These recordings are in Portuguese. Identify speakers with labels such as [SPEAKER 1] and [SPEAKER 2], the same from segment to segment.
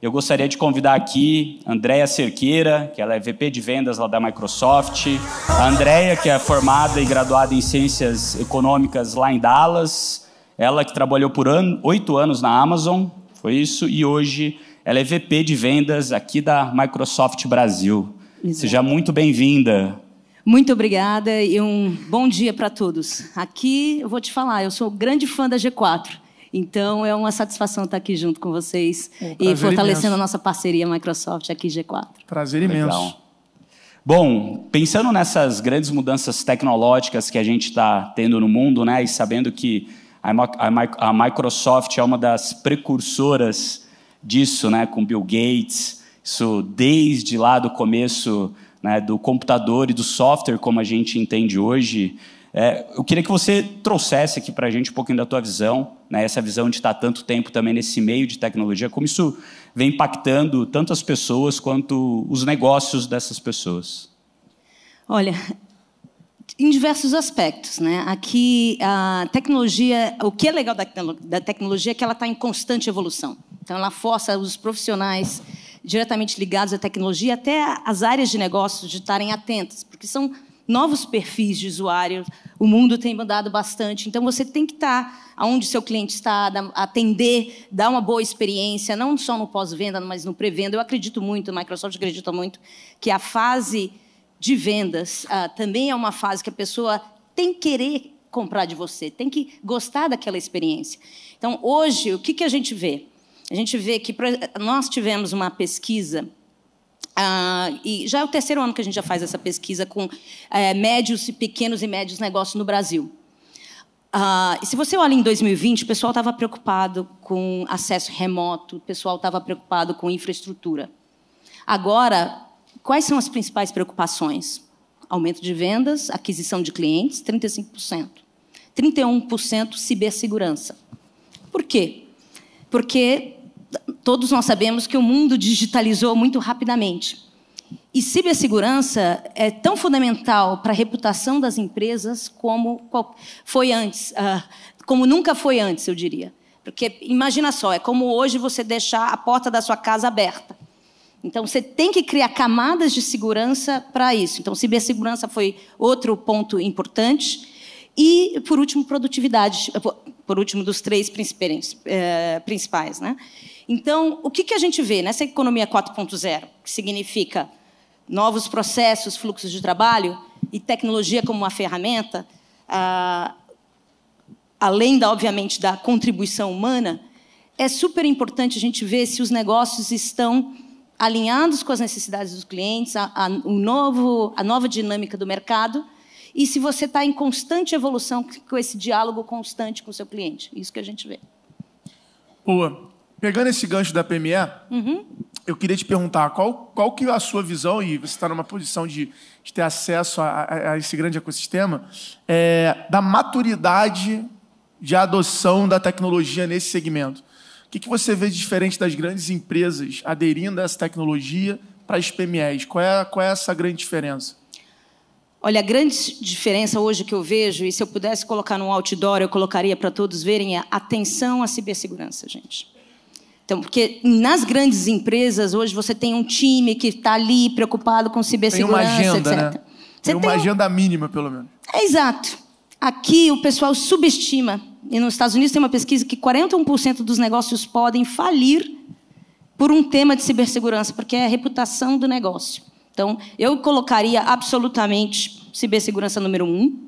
[SPEAKER 1] Eu gostaria de convidar aqui a Andréia Cerqueira, que ela é VP de vendas lá da Microsoft. A Andréia, que é formada e graduada em Ciências Econômicas lá em Dallas. Ela que trabalhou por 8 anos na Amazon, foi isso, e hoje ela é VP de vendas aqui da Microsoft Brasil. Exato. Seja muito bem-vinda.
[SPEAKER 2] Muito obrigada e um bom dia para todos. Aqui, eu vou te falar, eu sou grande fã da G4. Então, é uma satisfação estar aqui junto com vocês e fortalecendo imenso a nossa parceria Microsoft aqui, G4.
[SPEAKER 3] Prazer imenso.
[SPEAKER 1] Legal. Bom, pensando nessas grandes mudanças tecnológicas que a gente está tendo no mundo, né, e sabendo que a Microsoft é uma das precursoras disso, né, com Bill Gates, isso desde lá do começo, né, do computador e do software, como a gente entende hoje. Eu queria que você trouxesse aqui para a gente um pouquinho da tua visão, né, essa visão de estar tanto tempo também nesse meio de tecnologia, como isso vem impactando tanto as pessoas quanto os negócios dessas pessoas.
[SPEAKER 2] Olha, em diversos aspectos, né? Aqui, a tecnologia, o que é legal da tecnologia é que ela está em constante evolução. Então, ela força os profissionais diretamente ligados à tecnologia, até as áreas de negócio, de estarem atentas, porque são novos perfis de usuário, o mundo tem mudado bastante, então você tem que estar onde seu cliente está, atender, dar uma boa experiência, não só no pós-venda, mas no pré-venda. Eu acredito muito, a Microsoft acredita muito, que a fase de vendas também é uma fase que a pessoa tem que querer comprar de você, tem que gostar daquela experiência. Então, hoje, o que a gente vê? A gente vê que nós tivemos uma pesquisa, e já é o 3º ano que a gente já faz essa pesquisa com pequenos e médios negócios no Brasil. E se você olha em 2020, o pessoal estava preocupado com acesso remoto, o pessoal estava preocupado com infraestrutura. Agora, quais são as principais preocupações? Aumento de vendas, aquisição de clientes, 35%. 31% cibersegurança. Por quê? Porque todos nós sabemos que o mundo digitalizou muito rapidamente. E cibersegurança é tão fundamental para a reputação das empresas como foi antes, como nunca foi antes, eu diria. Porque, imagina só, é como hoje você deixar a porta da sua casa aberta. Então, você tem que criar camadas de segurança para isso. Então, cibersegurança foi outro ponto importante. E, por último, produtividade. Por último, dos 3 principais, né? Então, o que a gente vê nessa economia 4.0, que significa novos processos, fluxos de trabalho e tecnologia como uma ferramenta, além, obviamente, da contribuição humana, é super importante a gente ver se os negócios estão alinhados com as necessidades dos clientes, a nova dinâmica do mercado, e se você está em constante evolução com esse diálogo constante com o seu cliente. Isso que a gente vê.
[SPEAKER 3] Boa. Pegando esse gancho da PME, eu queria te perguntar qual que é a sua visão, e você está numa posição de ter acesso a esse grande ecossistema, da maturidade de adoção da tecnologia nesse segmento. O que você vê de diferente das grandes empresas aderindo a essa tecnologia para as PMEs? Qual é essa grande diferença?
[SPEAKER 2] Olha, a grande diferença hoje que eu vejo, e se eu pudesse colocar num outdoor, eu colocaria para todos verem, é atenção à cibersegurança, gente. Então, porque nas grandes empresas, hoje, você tem um time que está ali preocupado com cibersegurança,
[SPEAKER 3] tem uma agenda,
[SPEAKER 2] etc.
[SPEAKER 3] Né? Tem uma agenda mínima, pelo menos.
[SPEAKER 2] Exato. Aqui, o pessoal subestima. E nos Estados Unidos tem uma pesquisa que 41% dos negócios podem falir por um tema de cibersegurança, porque é a reputação do negócio. Então, eu colocaria absolutamente cibersegurança número 1,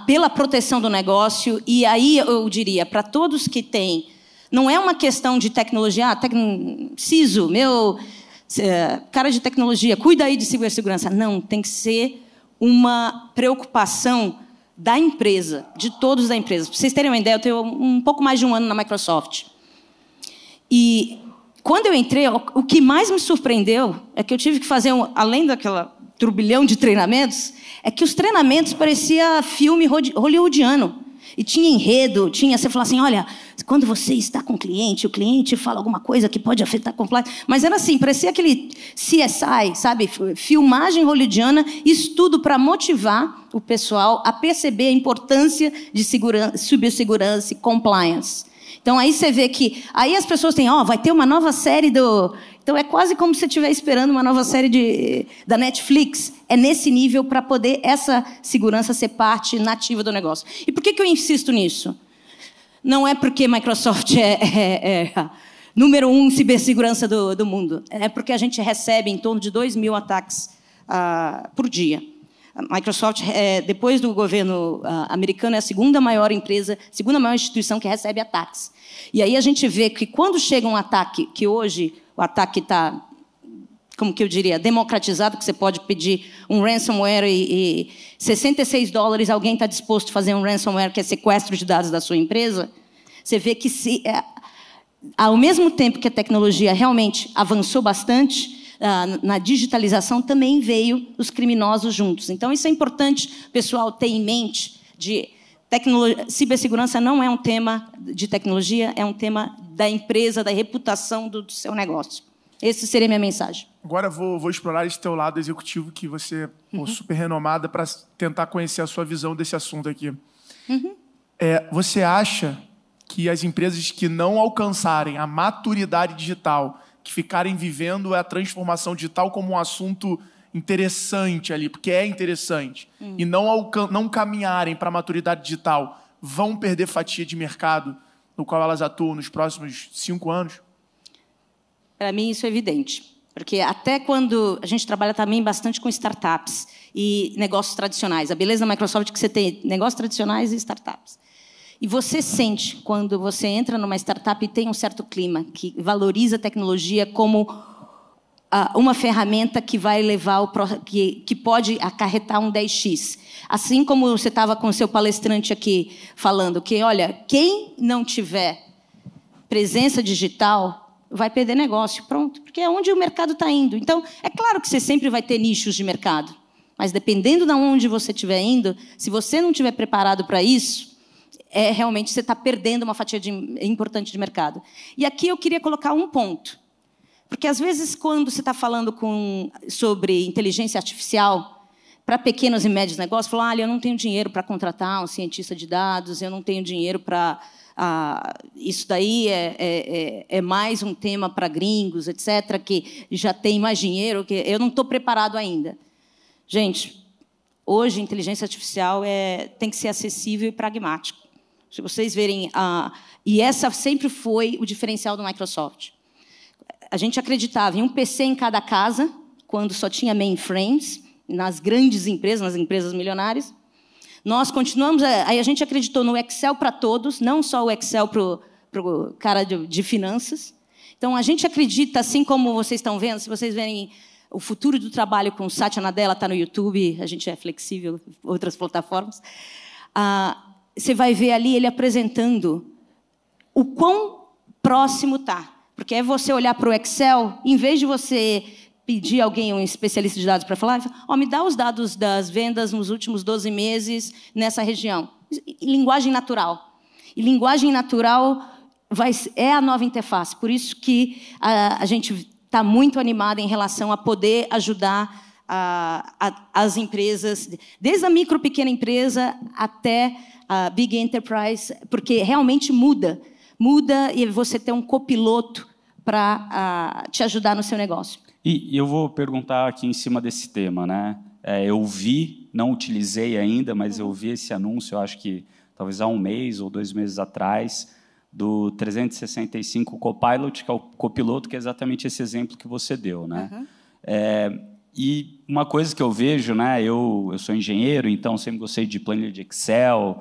[SPEAKER 2] pela proteção do negócio, e aí eu diria, para todos que têm, não é uma questão de tecnologia, CISO, meu cara de tecnologia, cuida aí de cibersegurança. Não, tem que ser uma preocupação da empresa, de todos da empresa. Para vocês terem uma ideia, eu tenho um pouco mais de 1 ano na Microsoft. E quando eu entrei, o que mais me surpreendeu é que eu tive que fazer, além daquela turbilhão de treinamentos, é que os treinamentos pareciam filme hollywoodiano. E tinha enredo, você falava assim, olha, quando você está com o cliente fala alguma coisa que pode afetar a compliance. Mas era assim, parecia aquele CSI, sabe? Filmagem hollywoodiana, estudo para motivar o pessoal a perceber a importância de cibersegurança e compliance. Então, aí você vê que... Aí as pessoas têm, vai ter uma nova série do... Então, é quase como se você estiver esperando uma nova série da Netflix. É nesse nível para poder essa segurança ser parte nativa do negócio. E por que eu insisto nisso? Não é porque Microsoft é número 1 em cibersegurança do mundo. É porque a gente recebe em torno de 2.000 ataques por dia. A Microsoft, depois do governo americano, é a segunda maior empresa, segunda maior instituição que recebe ataques. E aí a gente vê que quando chega um ataque, que hoje o ataque está, como que eu diria, democratizado, que você pode pedir um ransomware e $66 alguém está disposto a fazer um ransomware, que é sequestro de dados da sua empresa, você vê que ao mesmo tempo que a tecnologia realmente avançou bastante, na digitalização também veio os criminosos juntos. Então, isso é importante o pessoal ter em mente. Cibersegurança não é um tema de tecnologia, é um tema da empresa, da reputação do seu negócio. Essa seria a minha mensagem.
[SPEAKER 3] Agora vou explorar esse teu lado executivo, que você é super renomada, para tentar conhecer a sua visão desse assunto aqui. Você acha que as empresas que não alcançarem a maturidade digital, que ficarem vivendo a transformação digital como um assunto interessante ali, porque é interessante, e não caminharem para a maturidade digital, vão perder fatia de mercado no qual elas atuam nos próximos 5 anos?
[SPEAKER 2] Para mim, isso é evidente. Porque até quando a gente trabalha também bastante com startups e negócios tradicionais. A beleza da Microsoft é que você tem negócios tradicionais e startups. E você sente, quando você entra numa startup e tem um certo clima, que valoriza a tecnologia como uma ferramenta que vai levar, que pode acarretar um 10x. Assim como você estava com o seu palestrante aqui falando que, olha, quem não tiver presença digital vai perder negócio, pronto. Porque é onde o mercado está indo. Então, é claro que você sempre vai ter nichos de mercado. Mas, dependendo de onde você estiver indo, se você não estiver preparado para isso, realmente você está perdendo uma fatia importante de mercado. E aqui eu queria colocar um ponto. Porque, às vezes, quando você está falando sobre inteligência artificial, para pequenos e médios negócios, falam, olha, eu não tenho dinheiro para contratar um cientista de dados, eu não tenho dinheiro para... isso daí é mais um tema para gringos, etc., que já tem mais dinheiro, que eu não estou preparado ainda. Gente, hoje, inteligência artificial tem que ser acessível e pragmático. Se vocês verem... e essa sempre foi o diferencial do Microsoft. A gente acreditava em um PC em cada casa, quando só tinha mainframes, nas grandes empresas, nas empresas milionárias. Nós continuamos... Aí a gente acreditou no Excel para todos, não só o Excel para o cara de finanças. Então, a gente acredita, assim como vocês estão vendo, se vocês verem o futuro do trabalho com o Satya Nadella, está no YouTube, a gente é flexível, outras plataformas. Você vai ver ali ele apresentando o quão próximo está. Porque é você olhar para o Excel, em vez de você pedir alguém, um especialista de dados, para falar, me dá os dados das vendas nos últimos 12 meses nessa região. Linguagem natural. E linguagem natural é a nova interface. Por isso que a gente está muito animada em relação a poder ajudar as empresas, desde a micro, pequena empresa até a big enterprise, porque realmente muda e você ter um copiloto para te ajudar no seu negócio.
[SPEAKER 1] E eu vou perguntar aqui em cima desse tema, né? Eu vi, não utilizei ainda, mas eu vi esse anúncio, eu acho que talvez há 1 mês ou 2 meses atrás, do 365 Copilot, que é o copiloto, que é exatamente esse exemplo que você deu, né? E uma coisa que eu vejo, né? Eu sou engenheiro, então sempre gostei de planilha de Excel.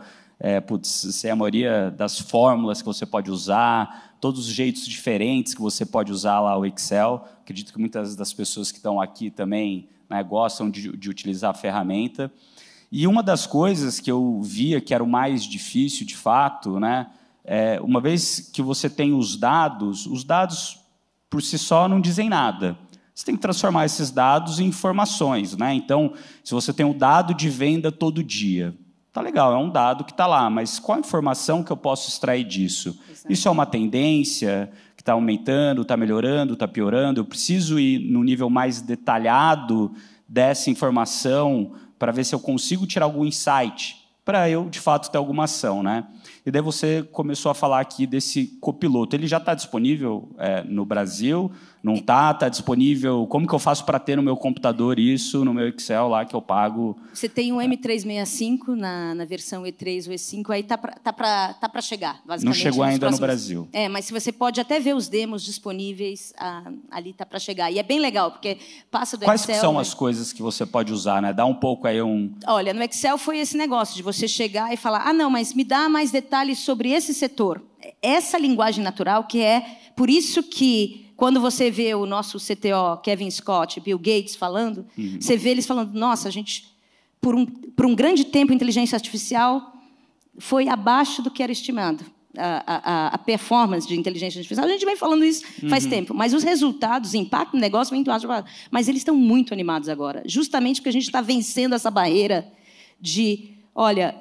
[SPEAKER 1] Sei a maioria das fórmulas que você pode usar, todos os jeitos diferentes que você pode usar lá o Excel. Acredito que muitas das pessoas que estão aqui também, né, gostam de utilizar a ferramenta. E uma das coisas que eu via que era o mais difícil, de fato, né, uma vez que você tem os dados por si só não dizem nada. Você tem que transformar esses dados em informações, né? Então, se você tem um dado de venda todo dia, tá legal, é um dado que está lá, mas qual a informação que eu posso extrair disso? Exato. Isso é uma tendência que está aumentando, está melhorando, está piorando? Eu preciso ir no nível mais detalhado dessa informação para ver se eu consigo tirar algum insight para eu, de fato, ter alguma ação, né? E daí você começou a falar aqui desse copiloto. Ele já está disponível no Brasil? Não está? Está disponível? Como que eu faço para ter no meu computador isso, no meu Excel lá que eu pago?
[SPEAKER 2] Você tem um M365 na versão E3 ou E5, aí tá para chegar, basicamente.
[SPEAKER 1] Não chegou ainda no Brasil.
[SPEAKER 2] Mas você pode até ver os demos disponíveis, ali está para chegar. E é bem legal, porque passa do
[SPEAKER 1] Quais
[SPEAKER 2] Excel...
[SPEAKER 1] Quais são as coisas que você pode usar, né? Dá um pouco aí um...
[SPEAKER 2] Olha, no Excel foi esse negócio de você chegar e falar, não, mas me dá mais detalhes sobre esse setor. Essa linguagem natural que é... Por isso que... Quando você vê o nosso CTO, Kevin Scott, Bill Gates falando, você vê eles falando, nossa, a gente, por um grande tempo, a inteligência artificial foi abaixo do que era estimado. A performance de inteligência artificial, a gente vem falando isso faz tempo, mas os resultados, o impacto no negócio, vem muito baixo. Mas eles estão muito animados agora, justamente porque a gente está vencendo essa barreira de, olha,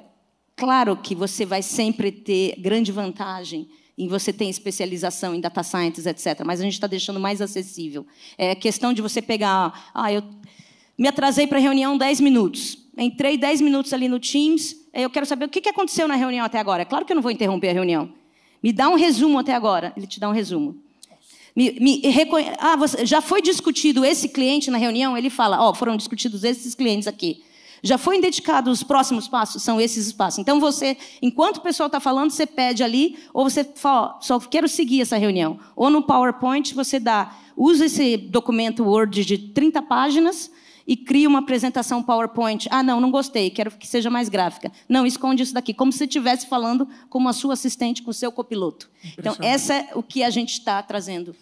[SPEAKER 2] claro que você vai sempre ter grande vantagem em você ter especialização em data science, etc. Mas a gente está deixando mais acessível. É questão de você pegar... eu me atrasei para a reunião 10 minutos. Entrei 10 minutos ali no Teams, eu quero saber o que aconteceu na reunião até agora. É claro que eu não vou interromper a reunião. Me dá um resumo até agora. Ele te dá um resumo. Já foi discutido esse cliente na reunião? Ele fala, foram discutidos esses clientes aqui. Já foi indicado os próximos passos? São esses os passos. Então, você, enquanto o pessoal está falando, você pede ali, ou você fala, só quero seguir essa reunião. Ou no PowerPoint, você usa esse documento Word de 30 páginas e cria uma apresentação PowerPoint. Não gostei, quero que seja mais gráfica. Não, esconde isso daqui. Como se você estivesse falando como a sua assistente com o seu copiloto. Então, essa é o que a gente está trazendo.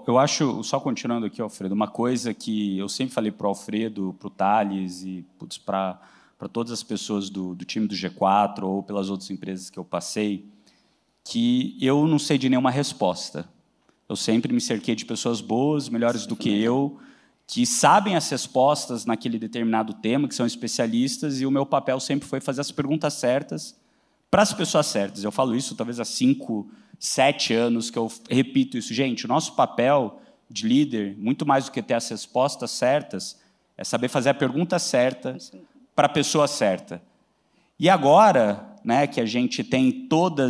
[SPEAKER 1] Eu acho, só continuando aqui, Alfredo, uma coisa que eu sempre falei para o Alfredo, para o Thales e para todas as pessoas do time do G4 ou pelas outras empresas que eu passei, que eu não sei de nenhuma resposta. Eu sempre me cerquei de pessoas boas, melhores do que eu, que sabem as respostas naquele determinado tema, que são especialistas, e o meu papel sempre foi fazer as perguntas certas para as pessoas certas. Eu falo isso talvez há 5, 7 anos que eu repito isso. Gente, o nosso papel de líder, muito mais do que ter as respostas certas, é saber fazer a pergunta certa para a pessoa certa. E agora, né, que a gente tem toda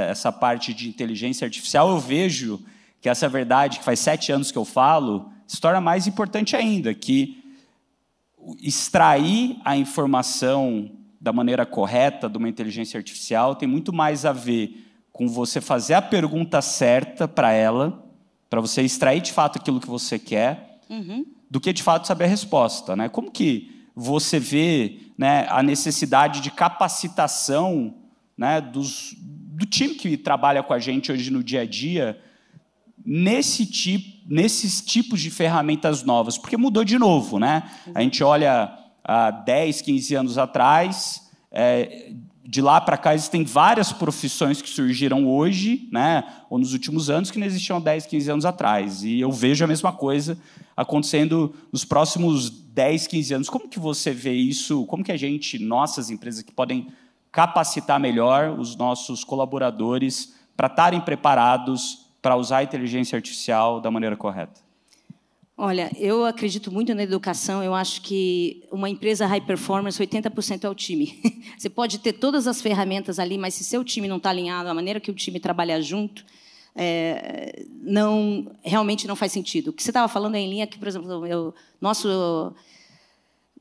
[SPEAKER 1] essa parte de inteligência artificial, eu vejo que essa verdade, que faz 7 anos que eu falo, se torna mais importante ainda, que extrair a informação da maneira correta de uma inteligência artificial tem muito mais a ver com você fazer a pergunta certa para ela, para você extrair de fato aquilo que você quer, do que de fato saber a resposta, né? Como que você vê, né, a necessidade de capacitação, né, do time que trabalha com a gente hoje no dia a dia nesses tipos de ferramentas novas? Porque mudou de novo, né? A gente olha há 10, 15 anos atrás, de lá para cá existem várias profissões que surgiram hoje, né, ou nos últimos anos, que não existiam 10, 15 anos atrás. E eu vejo a mesma coisa acontecendo nos próximos 10, 15 anos. Como que você vê isso? Como que a gente, nossas empresas, que podem capacitar melhor os nossos colaboradores para estarem preparados para usar a inteligência artificial da maneira correta?
[SPEAKER 2] Olha, eu acredito muito na educação. Eu acho que uma empresa high performance, 80% é o time. Você pode ter todas as ferramentas ali, mas se seu time não está alinhado, a maneira que o time trabalha junto, realmente não faz sentido. O que você estava falando é em linha que, por exemplo, o nosso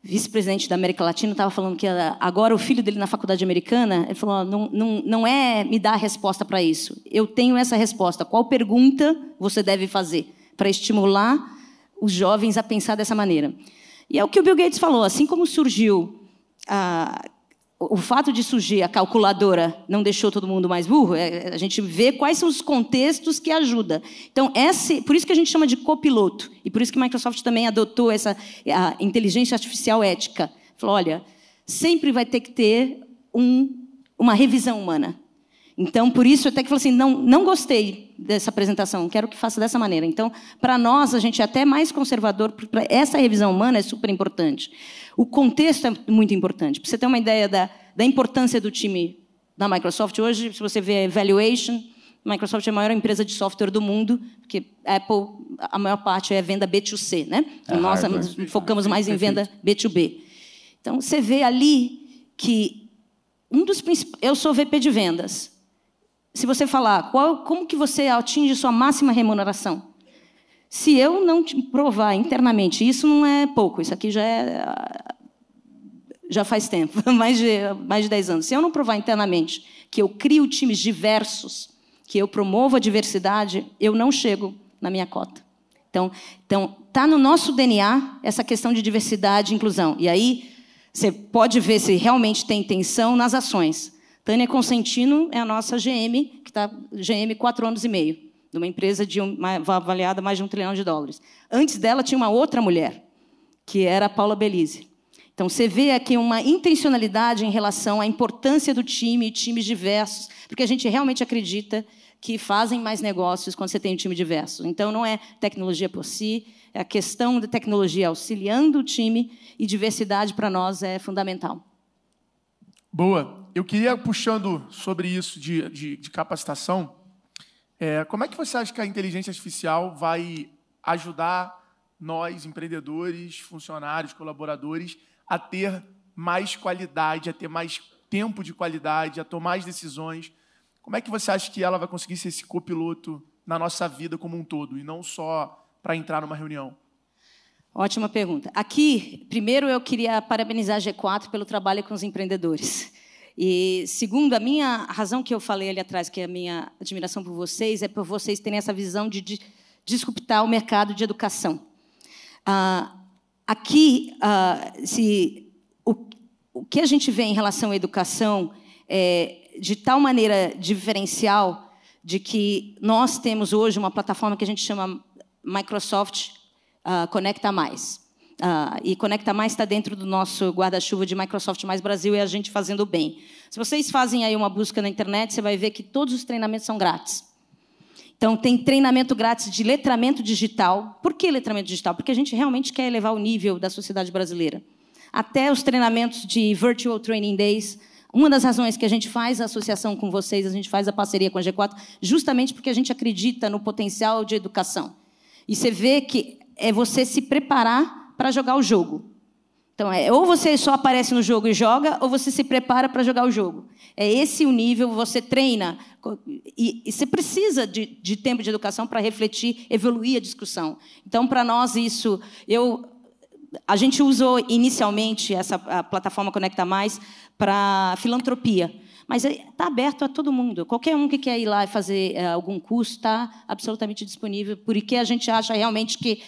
[SPEAKER 2] vice-presidente da América Latina estava falando que agora o filho dele na faculdade americana, ele falou, não é me dar a resposta para isso. Eu tenho essa resposta. Qual pergunta você deve fazer para estimular os jovens a pensar dessa maneira? E é o que o Bill Gates falou. Assim como surgiu o fato de surgir a calculadora não deixou todo mundo mais burro, a gente vê quais são os contextos que ajudam. Então, por isso que a gente chama de copiloto, e por isso que a Microsoft também adotou a inteligência artificial ética. Falou, olha, sempre vai ter que ter uma revisão humana. Então, por isso, até que falou assim, não gostei dessa apresentação, quero que faça dessa maneira. Então, para nós, a gente é até mais conservador, porque essa revisão humana é super importante. O contexto é muito importante. Para você ter uma ideia da importância do time da Microsoft, hoje, se você vê a evaluation, a Microsoft é a maior empresa de software do mundo, porque a Apple, a maior parte é venda B2C, né? Então, nós focamos mais em venda B2B. Então, você vê ali que Eu sou VP de vendas. Se você falar, como que você atinge sua máxima remuneração? Se eu não te provar internamente, isso não é pouco, isso aqui já faz tempo, mais de 10 anos. Se eu não provar internamente que eu crio times diversos, que eu promovo a diversidade, eu não chego na minha cota. Então, está no nosso DNA essa questão de diversidade e inclusão. E aí, você pode ver se realmente tem intenção nas ações. Tânia Consentino é a nossa GM, que está GM 4 anos e meio, de uma empresa avaliada mais de $1 trilhão. Antes dela, tinha uma outra mulher, que era a Paula Belize. Então, você vê aqui uma intencionalidade em relação à importância do time, times diversos, porque a gente realmente acredita que fazem mais negócios quando você tem um time diverso. Então, não é tecnologia por si, é a questão da tecnologia auxiliando o time, e diversidade, para nós, é fundamental.
[SPEAKER 3] Boa. Eu queria, puxando sobre isso de capacitação, como é que você acha que a inteligência artificial vai ajudar nós, empreendedores, funcionários, colaboradores, a ter mais qualidade, a ter mais tempo de qualidade, a tomar as decisões? Como é que você acha que ela vai conseguir ser esse copiloto na nossa vida como um todo, e não só para entrar numa reunião?
[SPEAKER 2] Ótima pergunta. Aqui, primeiro, eu queria parabenizar a G4 pelo trabalho com os empreendedores. E, segundo, a minha razão que eu falei ali atrás, que é a minha admiração por vocês, é por vocês terem essa visão de disruptar o mercado de educação. Aqui, o que a gente vê em relação à educação é de tal maneira diferencial de que nós temos hoje uma plataforma que a gente chama Microsoft Conecta Mais. E Conecta Mais está dentro do nosso guarda-chuva de Microsoft Mais Brasil, e a gente fazendo bem. Se vocês fazem aí uma busca na internet, você vai ver que todos os treinamentos são grátis. Então, tem treinamento grátis de letramento digital. Por que letramento digital? Porque a gente realmente quer elevar o nível da sociedade brasileira. Até os treinamentos de Virtual Training Days. Uma das razões que a gente faz a associação com vocês, a gente faz a parceria com a G4, justamente porque a gente acredita no potencial de educação. E você vê que é você se preparar para jogar o jogo. Então, ou você só aparece no jogo e joga, ou você se prepara para jogar o jogo. É esse o nível, você treina. E você precisa de tempo de educação para refletir, evoluir a discussão. Então, para nós, isso... A gente usou inicialmente a plataforma Conecta Mais para filantropia, mas está aberto a todo mundo. Qualquer um que quer ir lá e fazer algum curso está absolutamente disponível, porque a gente acha realmente que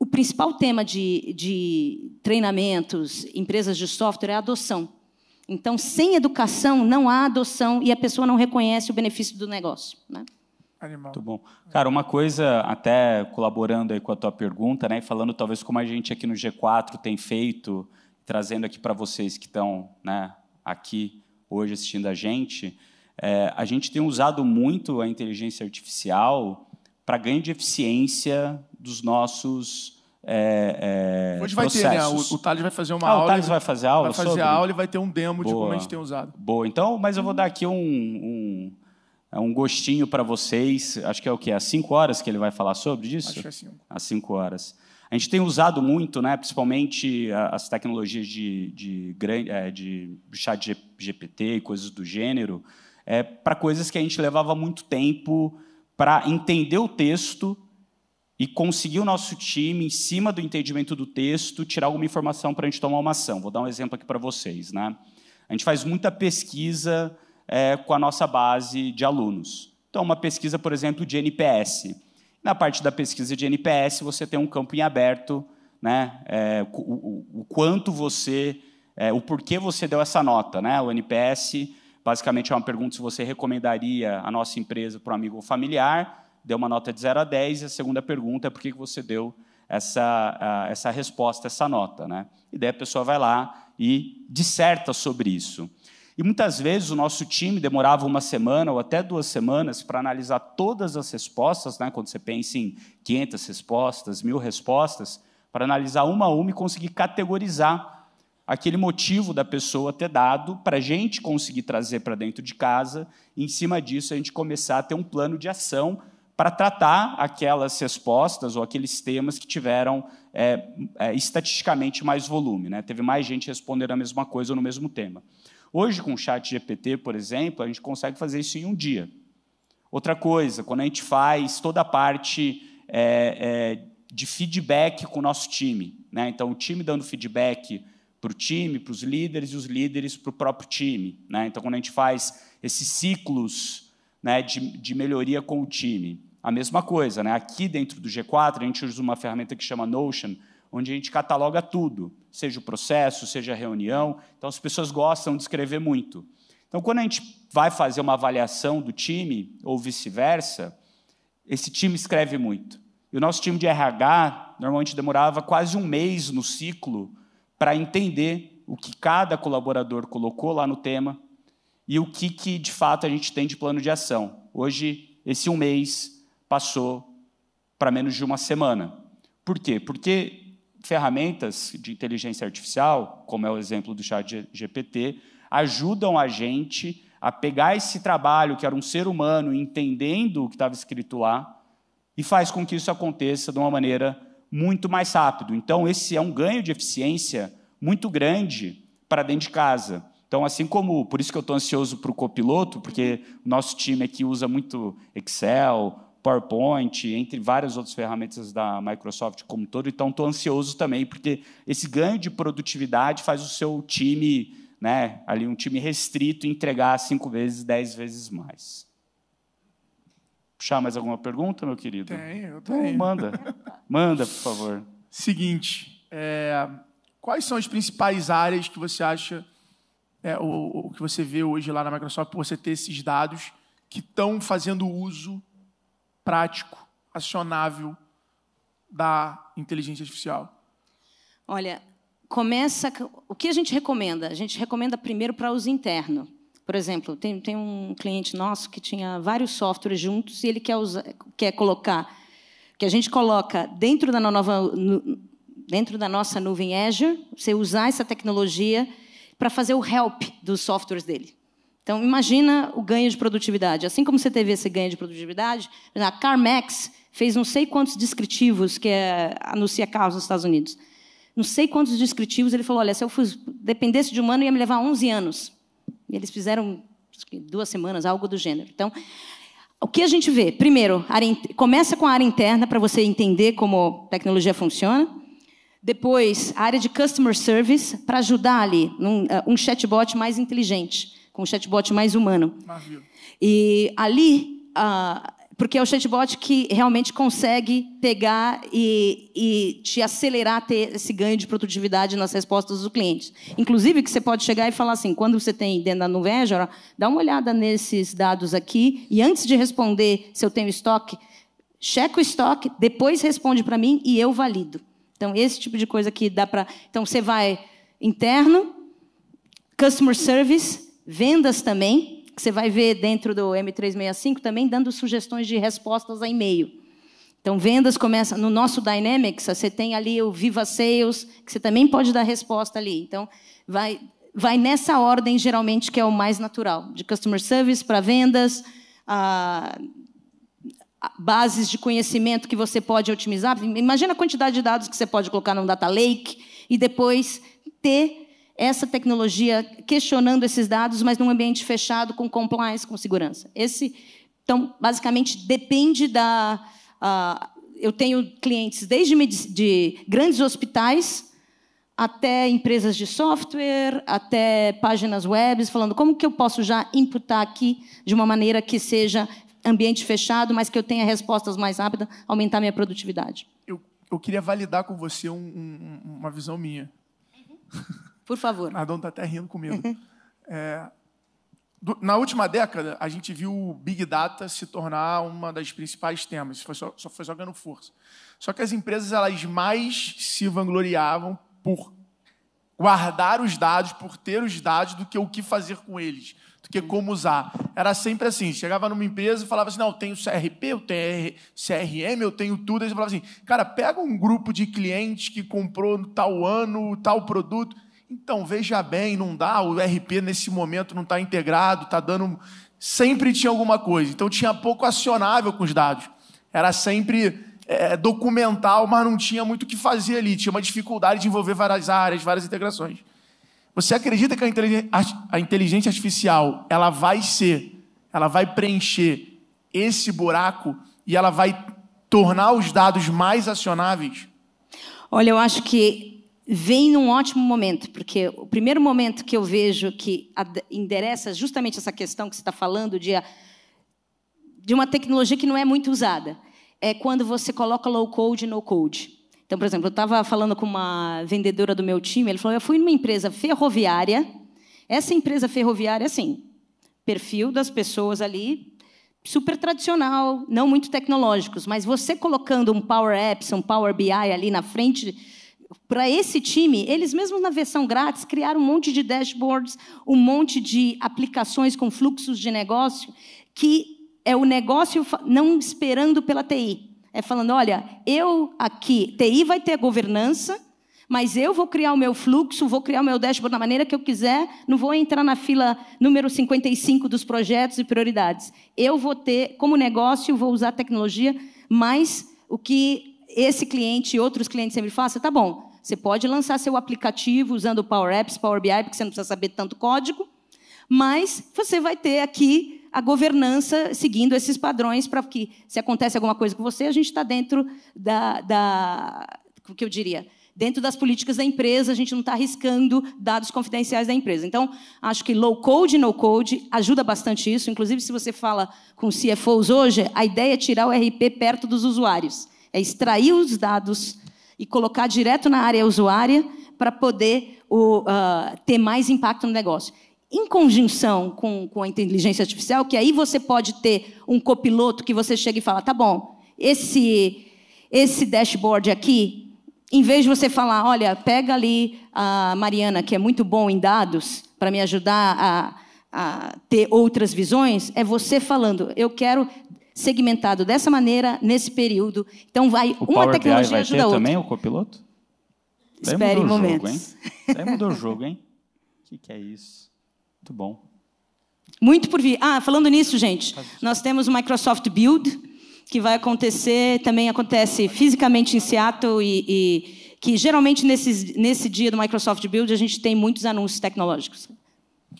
[SPEAKER 2] o principal tema de treinamentos, empresas de software, é a adoção. Então, sem educação, não há adoção e a pessoa não reconhece o benefício do negócio, né?
[SPEAKER 3] Animal.
[SPEAKER 1] Muito bom. Cara, uma coisa, até colaborando aí com a tua pergunta, né, e falando talvez como a gente aqui no G4 tem feito, trazendo aqui para vocês que estão, né, aqui hoje assistindo a gente tem usado muito a inteligência artificial para ganho de eficiência dos nossos
[SPEAKER 3] hoje vai
[SPEAKER 1] processos.
[SPEAKER 3] ter, né? O Thales vai fazer uma aula.
[SPEAKER 1] O Thales vai fazer aula
[SPEAKER 3] Vai fazer
[SPEAKER 1] sobre?
[SPEAKER 3] aula e vai ter um demo de
[SPEAKER 1] Boa.
[SPEAKER 3] como a gente tem usado.
[SPEAKER 1] Boa. Então, mas eu vou dar aqui um gostinho para vocês. Acho que é o quê? Às 5 horas que ele vai falar sobre isso?
[SPEAKER 3] Acho que é 5.
[SPEAKER 1] Às 5 horas. A gente tem usado muito, né, principalmente as tecnologias de chat GPT e coisas do gênero, para coisas que a gente levava muito tempo para entender o texto e conseguir o nosso time, em cima do entendimento do texto, tirar alguma informação para a gente tomar uma ação. Vou dar um exemplo aqui para vocês, né? A gente faz muita pesquisa com a nossa base de alunos. Então, uma pesquisa, por exemplo, de NPS. Na parte da pesquisa de NPS, você tem um campo em aberto, né? O quanto você... o porquê você deu essa nota, né? O NPS, basicamente, é uma pergunta se você recomendaria a nossa empresa para um amigo ou familiar, deu uma nota de 0 a 10, e a segunda pergunta é por que você deu essa resposta, essa nota, né? E daí a pessoa vai lá e disserta sobre isso. E muitas vezes o nosso time demorava 1 semana ou até 2 semanas para analisar todas as respostas, né? Quando você pensa em 500 respostas, 1000 respostas, para analisar uma a uma e conseguir categorizar aquele motivo da pessoa ter dado para a gente conseguir trazer para dentro de casa, e em cima disso a gente começar a ter um plano de ação para tratar aquelas respostas ou aqueles temas que tiveram estatisticamente mais volume, né? Teve mais gente respondendo a mesma coisa ou no mesmo tema. Hoje, com o ChatGPT, por exemplo, a gente consegue fazer isso em um dia. Outra coisa, quando a gente faz toda a parte de feedback com o nosso time, né? Então, o time dando feedback para o time, para os líderes, e os líderes para o próprio time, né? Então, quando a gente faz esses ciclos, né, de melhoria com o time, a mesma coisa, né? Aqui dentro do G4, a gente usa uma ferramenta que chama Notion, onde a gente cataloga tudo, seja o processo, seja a reunião. Então, as pessoas gostam de escrever muito. Então, quando a gente vai fazer uma avaliação do time, ou vice-versa, esse time escreve muito. E o nosso time de RH, normalmente, demorava quase um mês no ciclo para entender o que cada colaborador colocou lá no tema e o que, de fato, a gente tem de plano de ação. Hoje, esse um mês passou para menos de uma semana. Por quê? Porque ferramentas de inteligência artificial, como é o exemplo do ChatGPT, ajudam a gente a pegar esse trabalho, que era um ser humano, entendendo o que estava escrito lá, e faz com que isso aconteça de uma maneira muito mais rápido. Então, esse é um ganho de eficiência muito grande para dentro de casa. Então, assim como... Por isso que eu estou ansioso para o copiloto, porque o nosso time aqui usa muito Excel, PowerPoint, entre várias outras ferramentas da Microsoft como um todo. Então, estou ansioso também, porque esse ganho de produtividade faz o seu time, né, ali um time restrito, entregar 5 vezes, 10 vezes mais. Puxar mais alguma pergunta, meu querido?
[SPEAKER 3] Eu tenho.
[SPEAKER 1] Manda, por favor.
[SPEAKER 3] Seguinte, quais são as principais áreas que você acha, o que você vê hoje lá na Microsoft, por você ter esses dados que estão fazendo uso prático, acionável da inteligência artificial?
[SPEAKER 2] Olha, o que a gente recomenda? A gente recomenda primeiro para uso interno. Por exemplo, tem um cliente nosso que tinha vários softwares juntos e ele quer colocar, que a gente coloca dentro da nossa nuvem Azure, você usar essa tecnologia para fazer o help dos softwares dele. Então, imagina o ganho de produtividade. Assim como você teve esse ganho de produtividade, a CarMax fez não sei quantos descritivos, que anuncia carros nos Estados Unidos. Não sei quantos descritivos, ele falou, olha, se eu dependesse de humano, ia me levar 11 anos. E eles fizeram 2 semanas, algo do gênero. Então, o que a gente vê? Primeiro, começa com a área interna, para você entender como a tecnologia funciona. Depois, a área de Customer Service, para ajudar ali, um chatbot mais inteligente, com um chatbot mais humano.
[SPEAKER 3] Maravilha.
[SPEAKER 2] E ali, porque é o chatbot que realmente consegue pegar e te acelerar a ter esse ganho de produtividade nas respostas dos clientes. Inclusive, que você pode chegar e falar assim, quando você tem dentro da nuvem Azure, dá uma olhada nesses dados aqui, e antes de responder se eu tenho estoque, checa o estoque, depois responde para mim e eu valido. Então, esse tipo de coisa que dá para... Então, você vai interno, Customer Service, vendas também, que você vai ver dentro do M365 também dando sugestões de respostas a e-mail. Então, vendas começa... No nosso Dynamics, você tem ali o Viva Sales, que você também pode dar resposta ali. Então, vai nessa ordem, geralmente, que é o mais natural. De Customer Service para vendas, bases de conhecimento que você pode otimizar. Imagina a quantidade de dados que você pode colocar num data lake e depois ter essa tecnologia questionando esses dados, mas num ambiente fechado, com compliance, com segurança. Então, basicamente, depende da... eu tenho clientes desde de grandes hospitais até empresas de software, até páginas web, falando como que eu posso já imputar aqui de uma maneira que seja ambiente fechado, mas que eu tenha respostas mais rápidas, aumentar minha produtividade.
[SPEAKER 3] Eu queria validar com você uma visão minha.
[SPEAKER 2] Por favor.
[SPEAKER 3] A Dona está até rindo comigo. Na última década, a gente viu o Big Data se tornar uma das principais temas. Só foi ganhando força. Só que as empresas elas mais se vangloriavam por guardar os dados, por ter os dados, do que o que fazer com eles, do que como usar. Era sempre assim, chegava numa empresa e falava assim, não, eu tenho CRP, eu tenho CRM, eu tenho tudo. Aí você falava assim, cara, pega um grupo de clientes que comprou no tal ano, tal produto. Então, veja bem, não dá, o RP nesse momento não está integrado, está dando... Sempre tinha alguma coisa. Então, tinha pouco acionável com os dados. Era sempre documental, mas não tinha muito o que fazer ali. Tinha uma dificuldade de envolver várias áreas, várias integrações. Você acredita que a inteligência artificial ela vai preencher esse buraco e ela vai tornar os dados mais acionáveis?
[SPEAKER 2] Olha, eu acho que vem num ótimo momento, porque o primeiro momento que eu vejo que endereça justamente essa questão que você está falando de uma tecnologia que não é muito usada, é quando você coloca low code e no code. Então, por exemplo, eu estava falando com uma vendedora do meu time, ele falou, eu fui numa empresa ferroviária, essa empresa ferroviária, assim, perfil das pessoas ali, super tradicional, não muito tecnológicos, mas você colocando um Power Apps, um Power BI ali na frente, para esse time, eles mesmos na versão grátis criaram um monte de dashboards, um monte de aplicações com fluxos de negócio, que é o negócio não esperando pela TI. É falando, olha, eu aqui, TI vai ter a governança, mas eu vou criar o meu fluxo, vou criar o meu dashboard da maneira que eu quiser, não vou entrar na fila número 55 dos projetos e prioridades. Eu vou ter, como negócio, vou usar a tecnologia, mas o que esse cliente e outros clientes sempre façam, tá bom, você pode lançar seu aplicativo usando o Power Apps, Power BI, porque você não precisa saber tanto código, mas você vai ter aqui a governança seguindo esses padrões para que, se acontece alguma coisa com você, a gente está dentro o que eu diria, dentro das políticas da empresa, a gente não está arriscando dados confidenciais da empresa. Então, acho que low code e no code ajuda bastante isso. Inclusive, se você fala com CFOs hoje, a ideia é tirar o RP perto dos usuários, é extrair os dados e colocar direto na área usuária para poder ter mais impacto no negócio. Em conjunção com a inteligência artificial, que aí você pode ter um copiloto que você chega e fala, tá bom, esse dashboard aqui, em vez de você falar, olha, pega ali a Mariana, que é muito bom em dados, para me ajudar a ter outras visões, é você falando, eu quero segmentado dessa maneira, nesse período. Então, uma tecnologia ajuda a outra.
[SPEAKER 1] Também o copiloto?
[SPEAKER 2] Espere momentos.
[SPEAKER 1] Daí mudou o jogo, hein? O que é isso? Muito bom.
[SPEAKER 2] Muito por vir. Falando nisso, gente, nós temos o Microsoft Build, que vai acontecer, também acontece fisicamente em Seattle, e que geralmente nesse dia do Microsoft Build a gente tem muitos anúncios tecnológicos.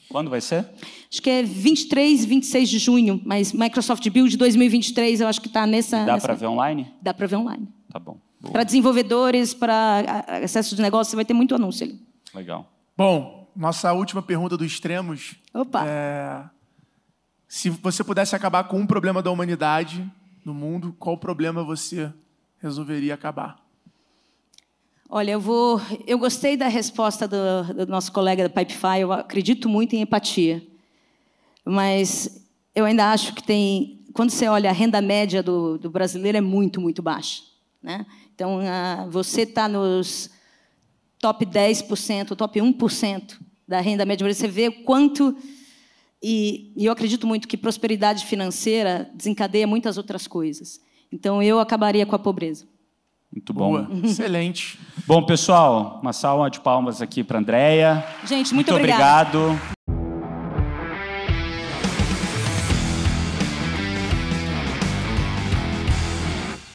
[SPEAKER 1] Quando vai ser?
[SPEAKER 2] Acho que é 23, 26 de junho, mas Microsoft Build 2023, eu acho que está nessa...
[SPEAKER 1] Dá para ver online?
[SPEAKER 2] Dá para ver online.
[SPEAKER 1] Tá bom.
[SPEAKER 2] Para desenvolvedores, para acesso de negócio, você vai ter muito anúncio ali.
[SPEAKER 1] Legal.
[SPEAKER 3] Bom, nossa última pergunta do Extremos.
[SPEAKER 2] Opa!
[SPEAKER 3] Se você pudesse acabar com um problema da humanidade no mundo, qual problema você resolveria acabar?
[SPEAKER 2] Olha, eu gostei da resposta do nosso colega da Pipefy, eu acredito muito em empatia. Mas eu ainda acho que quando você olha a renda média do brasileiro é muito, muito baixa, né? Então, você está nos top 10%, top 1% da renda média brasileira, você vê o quanto... E eu acredito muito que prosperidade financeira desencadeia muitas outras coisas. Então, eu acabaria com a pobreza.
[SPEAKER 1] Muito bom.
[SPEAKER 3] Boa. Excelente.
[SPEAKER 1] Bom, pessoal, uma salva de palmas aqui para a Andréia.
[SPEAKER 2] Gente, muito obrigada.
[SPEAKER 1] Obrigado.